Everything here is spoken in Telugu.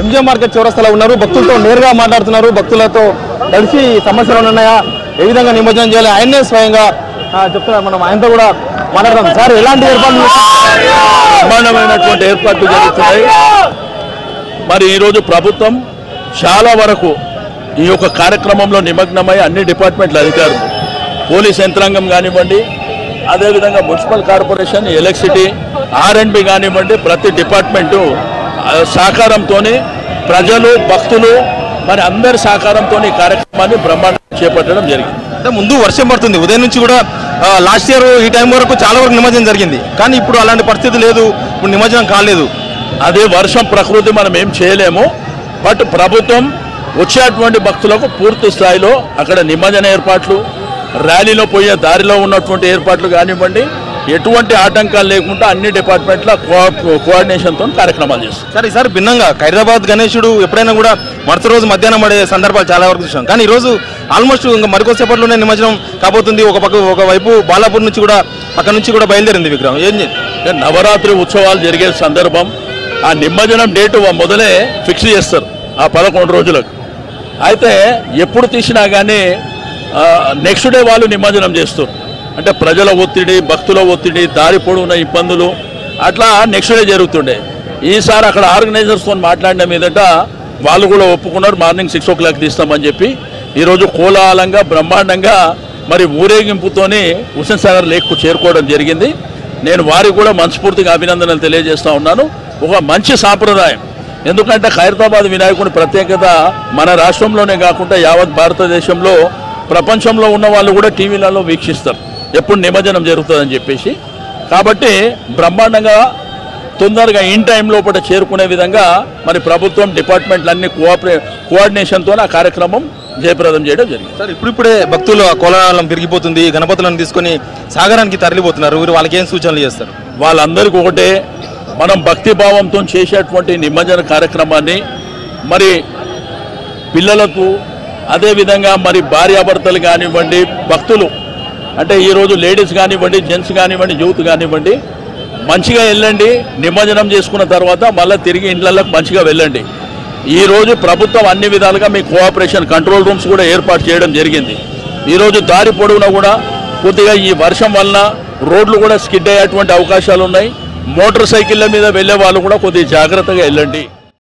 ఎంజిఎం మార్కెట్ చౌరస్తాలో ఉన్నారు. భక్తులతో నేరుగా మాట్లాడుతున్నారు. భక్తులతో కలిసి సమస్యలు ఉన్నాయా, ఏ విధంగా నిమజ్జనం చేయాలి ఆయనే స్వయంగా చెప్తున్నారు. మనం ఆయనతో కూడా మాట్లాడదాం. సార్, ఎలాంటి ఏర్పాట్లు సమానమైనటువంటి ఏర్పాట్లు జరుగుతున్నాయి. మరి ఈరోజు ప్రభుత్వం చాలా వరకు ఈ యొక్క కార్యక్రమంలో నిమగ్నమై అన్ని డిపార్ట్మెంట్ల అధికారులు, పోలీస్ యంత్రాంగం కానివ్వండి, అదేవిధంగా మున్సిపల్ కార్పొరేషన్, ఎలక్ట్రిసిటీ, R&B కానివ్వండి, ప్రతి డిపార్ట్మెంటు సహకారంతో, ప్రజలు, భక్తులు మరి అందరి సహకారంతో ఈ కార్యక్రమాన్ని బ్రహ్మాండంగా చేపట్టడం జరిగింది. అంటే ముందు వర్షం పడుతుంది, ఉదయం నుంచి కూడా లాస్ట్ ఇయర్ ఈ టైం వరకు చాలా వరకు నిమజ్జనం జరిగింది. కానీ ఇప్పుడు అలాంటి పరిస్థితి లేదు, ఇప్పుడు నిమజ్జనం కాలేదు. అదే వర్షం ప్రకృతి మనం ఏం చేయలేము. బట్ ప్రభుత్వం వచ్చేటువంటి భక్తులకు పూర్తి స్థాయిలో అక్కడ నిమజ్జన ఏర్పాట్లు, ర్యాలీలో పోయే దారిలో ఉన్నటువంటి ఏర్పాట్లు కానివ్వండి, ఎటువంటి ఆటంకాలు లేకుండా అన్ని డిపార్ట్మెంట్ల కోఆర్డినేషన్తో కార్యక్రమాలు చేస్తారు. సరే, ఈసారి భిన్నంగా ఖైరతాబాద్ గణేశుడు ఎప్పుడైనా కూడా మరుసటి రోజు మధ్యాహ్నం పడే సందర్భాలు చాలా వరకు చూసాం. కానీ ఈరోజు ఆల్మోస్ట్ ఇంకా మరికొద్దిసేపట్లోనే నిమజ్జనం కాబోతుంది. ఒకవైపు బాలాపూర్ నుంచి కూడా అక్కడ నుంచి కూడా బయలుదేరింది విగ్రహం. నవరాత్రి ఉత్సవాలు జరిగే సందర్భం, ఆ నిమజ్జనం డేటు మొదలే ఫిక్స్ చేస్తారు ఆ 11 రోజులకు. అయితే ఎప్పుడు తీసినా కానీ నెక్స్ట్ డే వాళ్ళు నిమజ్జనం చేస్తారు. అంటే ప్రజల ఒత్తిడి, భక్తుల ఒత్తిడి, దారి పొడవున ఇబ్బందులు అట్లా నెక్స్ట్ డే జరుగుతుండే. ఈసారి అక్కడ ఆర్గనైజర్స్తో మాట్లాడిన మీదట వాళ్ళు కూడా ఒప్పుకున్నారు. మార్నింగ్ 6 o'clock తీస్తామని చెప్పి ఈరోజు కోలాహలంగా బ్రహ్మాండంగా మరి ఊరేగింపుతోని హుస్సేన్ సాగర్ లేక్కు చేరుకోవడం జరిగింది. నేను వారికి కూడా మనస్ఫూర్తిగా అభినందనలు తెలియజేస్తూ ఉన్నాను. ఒక మంచి సాంప్రదాయం. ఎందుకంటే ఖైరతాబాద్ వినాయకుని ప్రత్యేకత మన రాష్ట్రంలోనే కాకుండా యావత్ భారతదేశంలో, ప్రపంచంలో ఉన్న వాళ్ళు కూడా టీవీలలో వీక్షిస్తారు ఎప్పుడు నిమజ్జనం జరుగుతుందని చెప్పేసి. కాబట్టి బ్రహ్మాండంగా తొందరగా ఇన్ టైం లోపల చేరుకునే విధంగా మరి ప్రభుత్వం, డిపార్ట్మెంట్లన్నీ కోఆర్డినేషన్తో ఆ కార్యక్రమం జయప్రదం చేయడం జరిగింది. సార్, ఇప్పుడిప్పుడే భక్తులు కోలాహలం పెరిగిపోతుంది, గణపతులను తీసుకొని సాగరానికి తరలిపోతున్నారు. వాళ్ళకి ఏం సూచనలు చేస్తారు? వాళ్ళందరికీ ఒకటే, మనం భక్తిభావంతో చేసేటువంటి నిమజ్జన కార్యక్రమాన్ని మరి పిల్లలకు, అదేవిధంగా మరి భార్యాభర్తలు కానివ్వండి, భక్తులు అంటే ఈరోజు లేడీస్ కానివ్వండి, జెంట్స్ కానివ్వండి, యూత్ కానివ్వండి, మంచిగా వెళ్ళండి. నిమజ్జనం చేసుకున్న తర్వాత మళ్ళీ తిరిగి ఇళ్ళకి మంచిగా వెళ్ళండి. ఈరోజు ప్రభుత్వం అన్ని విధాలుగా మీ కోఆపరేషన్ కంట్రోల్ రూమ్స్ కూడా ఏర్పాటు చేయడం జరిగింది. ఈరోజు దారి పొడవునా కూడా కొద్దిగా ఈ వర్షం వలన రోడ్లు కూడా స్కిడ్ అయ్యేటువంటి అవకాశాలు ఉన్నాయి. మోటార్ సైకిళ్ళ మీద వెళ్ళే వాళ్ళు కూడా కొద్దిగా జాగ్రత్తగా వెళ్ళండి.